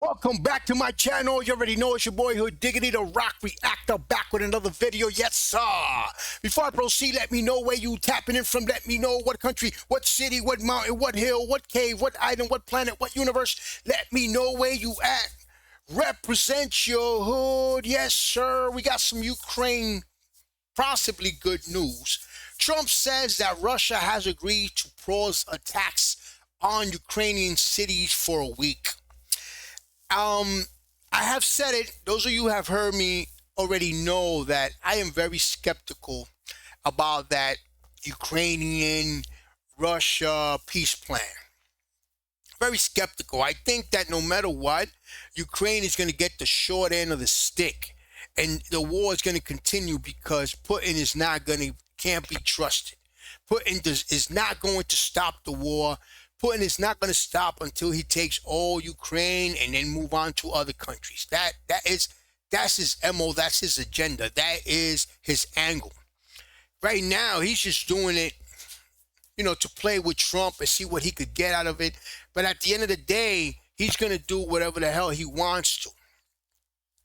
Welcome back to my channel. You already know it's your boy Hood Diggity, the Rock Reactor, back with another video. Yes, sir. Before I proceed, let me know where you tapping in from. Let me know what country, what city, what mountain, what hill, what cave, what item, what planet, what universe. Let me know where you at. Represent your hood. Yes, sir. We got some Ukraine, possibly good news. Trump says that Russia has agreed to pause attacks on Ukrainian cities for a week. I have said it. Those of you who have heard me already know that I am very skeptical about that Ukrainian Russia peace plan. Very skeptical. I think that no matter what, Ukraine is going to get the short end of the stick, and the war is going to continue because Putin is not can't be trusted. Putin is not going to stop the war. Putin is not going to stop until he takes all Ukraine and then move on to other countries. That's his MO. That's his agenda. That is his angle. Right now, he's just doing it, to play with Trump and see what he could get out of it. But at the end of the day, he's going to do whatever the hell he wants to.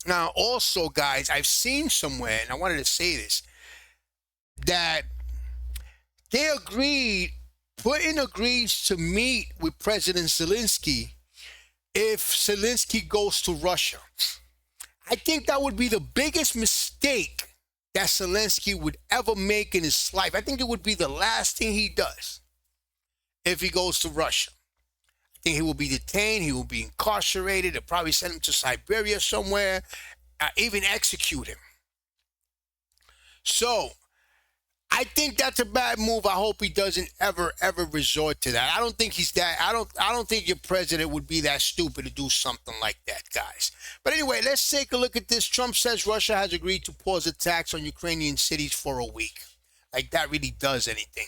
Now, also, guys, I've seen somewhere, and I wanted to say this, that they agreed. Putin agrees to meet with President Zelensky if Zelensky goes to Russia. I think that would be the biggest mistake that Zelensky would ever make in his life. I think it would be the last thing he does if he goes to Russia. I think he will be detained. He will be incarcerated. They'll probably send him to Siberia somewhere, even execute him. So I think that's a bad move. I hope he doesn't ever resort to that. I don't think he's that. I don't think your president would be that stupid to do something like that, guys. But anyway, let's take a look at this. Trump says Russia has agreed to pause attacks on Ukrainian cities for a week. Like that really does anything.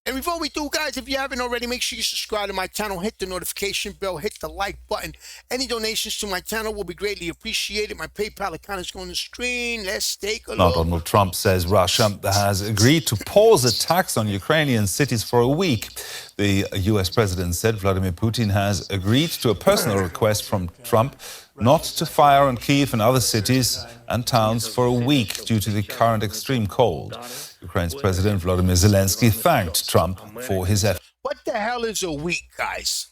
And before we do, guys, if you haven't already, make sure you subscribe to my channel, hit the notification bell, hit the like button. Any donations to my channel will be greatly appreciated. My PayPal account is going on the screen. Let's take a look. Donald Trump says Russia has agreed to pause attacks on Ukrainian cities for a week. The US president said Vladimir Putin has agreed to a personal request from Trump not to fire on Kyiv and other cities and towns for a week due to the current extreme cold. Ukraine's President Volodymyr Zelensky thanked Trump for his effort. What the hell is a week, guys?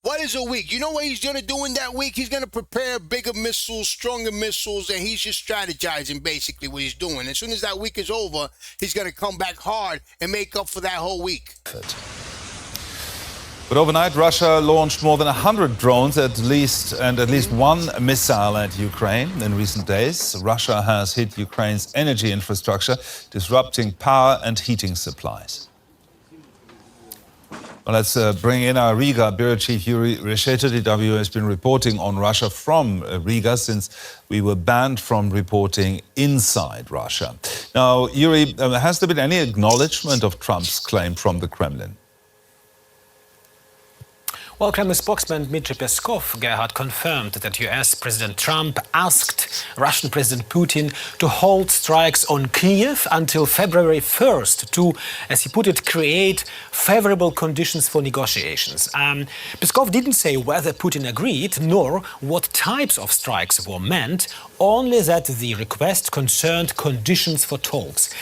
What is a week? You know what he's going to do in that week? He's going to prepare bigger missiles, stronger missiles, and he's just strategizing basically what he's doing. As soon as that week is over, he's going to come back hard and make up for that whole week. But overnight, Russia launched more than 100 drones at least one missile at Ukraine. In recent days, Russia has hit Ukraine's energy infrastructure, disrupting power and heating supplies. Well, let's bring in our Riga bureau chief, Yuri Reactor. DW has been reporting on Russia from Riga since we were banned from reporting inside Russia. Now, Yuri, has there been any acknowledgement of Trump's claim from the Kremlin? Well, Kremlin spokesman Dmitry Peskov, Gerhard, confirmed that US President Trump asked Russian President Putin to hold strikes on Kyiv until February 1st to, as he put it, create favorable conditions for negotiations. Peskov didn't say whether Putin agreed nor what types of strikes were meant, only that the request concerned conditions for talks.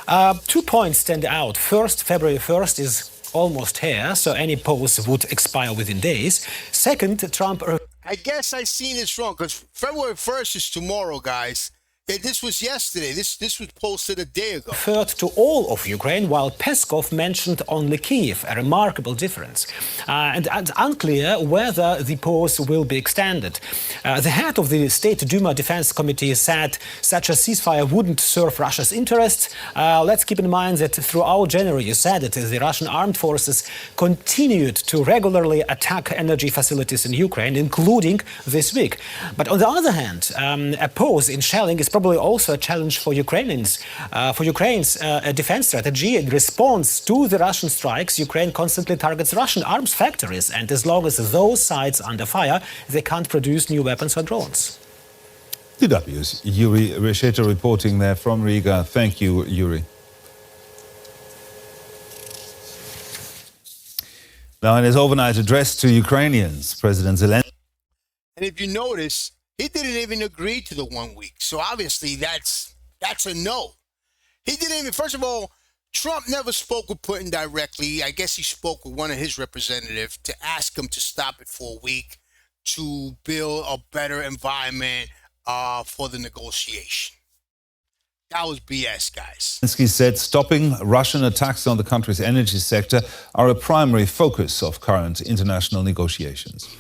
2 points stand out. First, February 1st is almost here, so any pause would expire within days. Second, Trump... I guess I seen this wrong, because February 1st is tomorrow, guys. This was yesterday. This was posted a day ago. Referred to all of Ukraine, while Peskov mentioned only Kyiv, a remarkable difference. And it's unclear whether the pause will be extended. The head of the State Duma Defense Committee said such a ceasefire wouldn't serve Russia's interests. Let's keep in mind that throughout January, you said it, the Russian armed forces continued to regularly attack energy facilities in Ukraine, including this week. But on the other hand, a pause in shelling is probably also a challenge for Ukrainians. For Ukraine's defense strategy, in response to the Russian strikes, Ukraine constantly targets Russian arms factories, and as long as those sites are under fire, they can't produce new weapons or drones. DW's Yuri Reactor reporting there from Riga. Thank you, Yuri. Now, in his overnight address to Ukrainians, President Zelensky. And if you notice, he didn't even agree to the 1 week. So obviously that's a no. He didn't even, first of all, Trump never spoke with Putin directly. I guess he spoke with one of his representatives to ask him to stop it for a week to build a better environment for the negotiation. That was BS, guys. Zelensky said stopping Russian attacks on the country's energy sector are a primary focus of current international negotiations.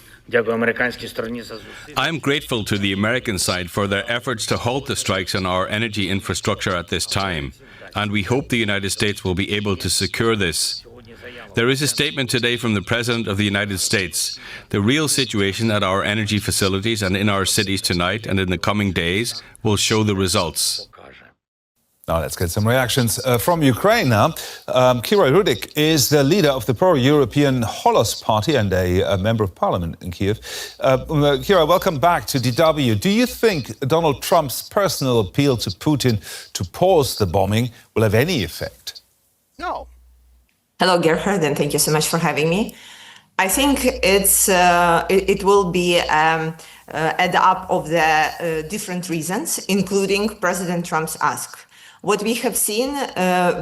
I am grateful to the American side for their efforts to halt the strikes on our energy infrastructure at this time, and we hope the United States will be able to secure this. There is a statement today from the President of the United States. The real situation at our energy facilities and in our cities tonight and in the coming days will show the results. Now let's get some reactions from Ukraine now. Kira Rudik is the leader of the pro-European Holos Party and a member of parliament in Kiev. Kira, welcome back to DW. Do you think Donald Trump's personal appeal to Putin to pause the bombing will have any effect? No. Hello, Gerhard, and thank you so much for having me. I think it will be add up of the different reasons, including President Trump's ask. What we have seen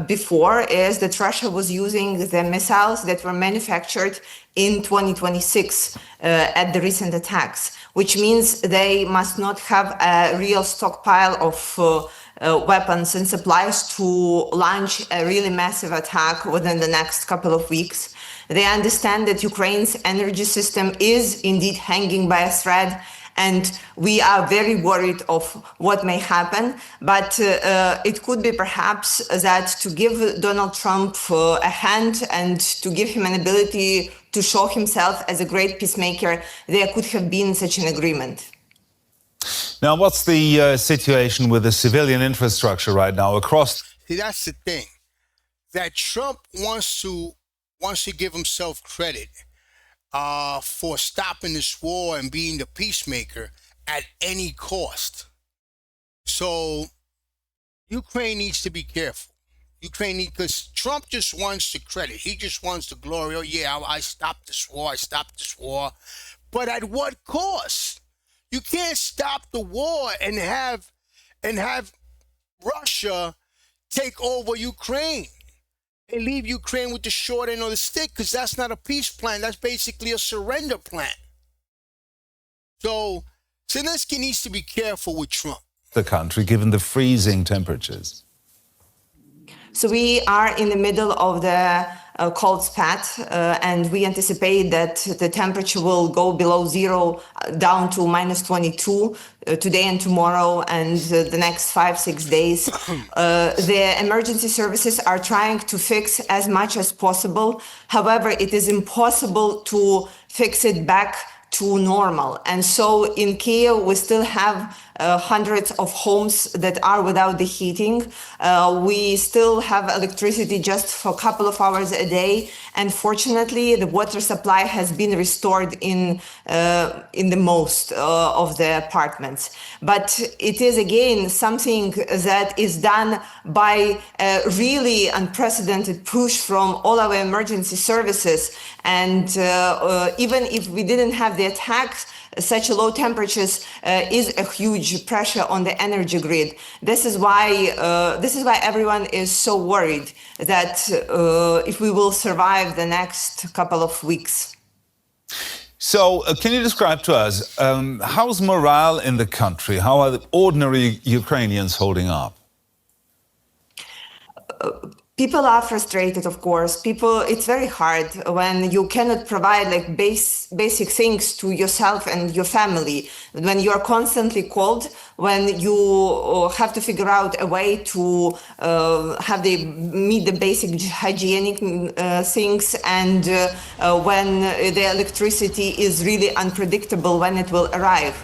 before is that Russia was using the missiles that were manufactured in 2026 at the recent attacks, which means they must not have a real stockpile of weapons and supplies to launch a really massive attack within the next couple of weeks. They understand that Ukraine's energy system is indeed hanging by a thread, and we are very worried of what may happen. But it could be perhaps that to give Donald Trump a hand and to give him an ability to show himself as a great peacemaker, there could have been such an agreement. Now, what's the situation with the civilian infrastructure right now across? See, that's the thing. That Trump wants to give himself credit for stopping this war and being the peacemaker at any cost. So Ukraine needs to be careful. Because Trump just wants the credit. He just wants the glory. Oh yeah, I stopped this war. I stopped this war. But at what cost? You can't stop the war and have Russia take over Ukraine and leave Ukraine with the short end of the stick, because that's not a peace plan. That's basically a surrender plan. So Zelensky needs to be careful with Trump. The country, given the freezing temperatures. So we are in the middle of the cold spat, and we anticipate that the temperature will go below zero, down to minus 22 today and tomorrow, and the next 5-6 days. The emergency services are trying to fix as much as possible. However, it is impossible to fix it back to normal. And so in Kiev, we still have hundreds of homes that are without the heating. We still have electricity just for a couple of hours a day. And fortunately, the water supply has been restored in the most of the apartments. But it is, again, something that is done by a really unprecedented push from all our emergency services. And even if we didn't have the attacks, such low temperatures is a huge pressure on the energy grid. This is why everyone is so worried that if we will survive the next couple of weeks. So, can you describe to us how's morale in the country? How are the ordinary Ukrainians holding up? People are frustrated, of course. It's very hard when you cannot provide like basic things to yourself and your family, when you are constantly cold, when you have to figure out a way to meet the basic hygienic things, and when the electricity is really unpredictable when it will arrive.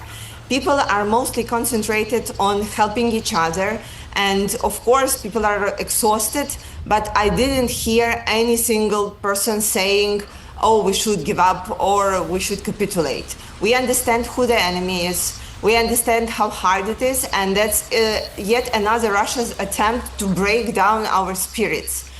People are mostly concentrated on helping each other. And of course, people are exhausted, but I didn't hear any single person saying, oh, we should give up or we should capitulate. We understand who the enemy is. We understand how hard it is. And that's yet another Russia's attempt to break down our spirits.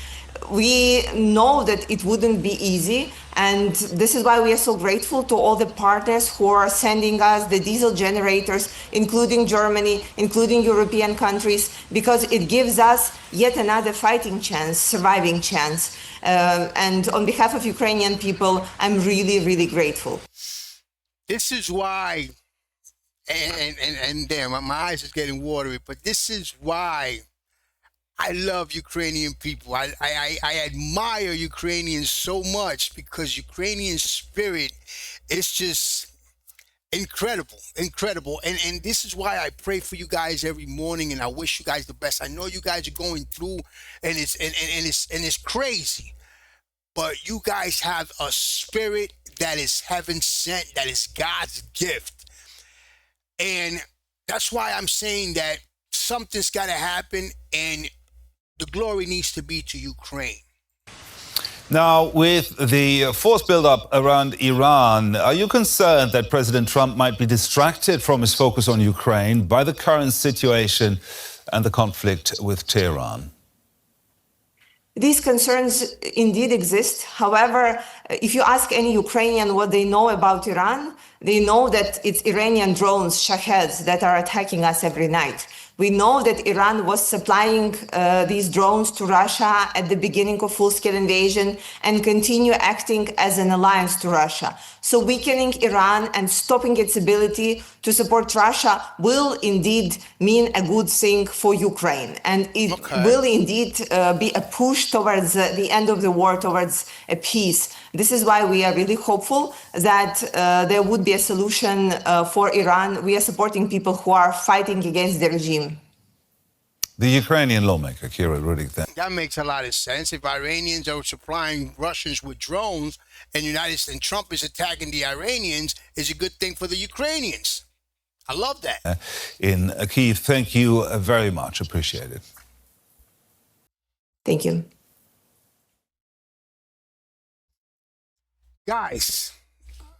We know that it wouldn't be easy. And this is why we are so grateful to all the partners who are sending us the diesel generators, including Germany, including European countries, because it gives us yet another fighting chance, surviving chance. And on behalf of Ukrainian people, I'm really, really grateful. This is why, and damn, my eyes is getting watery, but this is why I love Ukrainian people. I admire Ukrainians so much, because Ukrainian spirit is just incredible. And this is why I pray for you guys every morning, and I wish you guys the best. I know you guys are going through, and it's crazy, but you guys have a spirit that is heaven sent, that is God's gift. And that's why I'm saying that something's got to happen, and the glory needs to be to Ukraine. Now, with the force build-up around Iran, are you concerned that President Trump might be distracted from his focus on Ukraine by the current situation and the conflict with Tehran? These concerns indeed exist. However, if you ask any Ukrainian what they know about Iran, they know that it's Iranian drones, Shaheds, that are attacking us every night. We know that Iran was supplying these drones to Russia at the beginning of full-scale invasion and continue acting as an alliance to Russia. So weakening Iran and stopping its ability to support Russia will indeed mean a good thing for Ukraine. And it will indeed be a push towards the end of the war, towards a peace. This is why we are really hopeful that there would be a solution for Iran. We are supporting people who are fighting against the regime. The Ukrainian lawmaker, Kira Rudik, then. That makes a lot of sense. If Iranians are supplying Russians with drones, and Trump is attacking the Iranians, is a good thing for the Ukrainians. I love that. In Kyiv, thank you very much. Appreciate it. Thank you. Guys,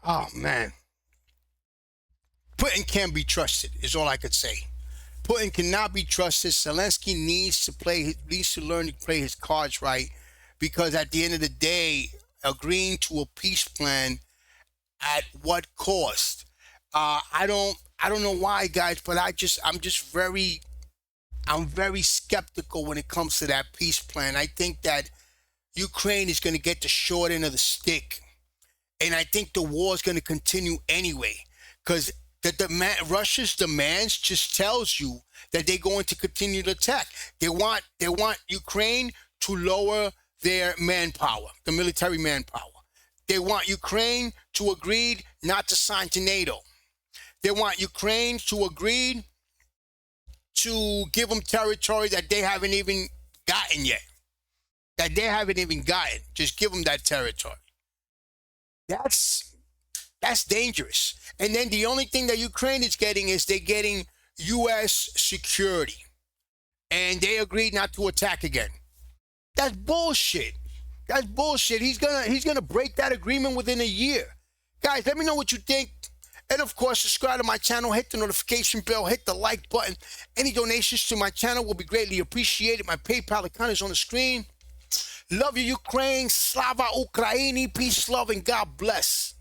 oh man. Putin can't be trusted, is all I could say. Putin cannot be trusted. Zelensky needs to learn to play his cards right, because at the end of the day, agreeing to a peace plan at what cost? I don't know why, guys, but I'm very skeptical when it comes to that peace plan. I think that Ukraine is going to get the short end of the stick, and I think the war is going to continue anyway, because Russia's demands just tells you that they're going to continue to attack. They want Ukraine to lower their manpower, the military manpower. They want Ukraine to agree not to sign to NATO. They want Ukraine to agree to give them territory that they haven't even gotten yet. Just give them that territory. That's dangerous. And then the only thing that Ukraine is getting is they're getting U.S. security. And they agreed not to attack again. That's bullshit. He's gonna break that agreement within a year. Guys, let me know what you think. And of course, subscribe to my channel, hit the notification bell, hit the like button. Any donations to my channel will be greatly appreciated. My PayPal account is on the screen. Love you, Ukraine. Slava Ukraini. Peace, love, and God bless.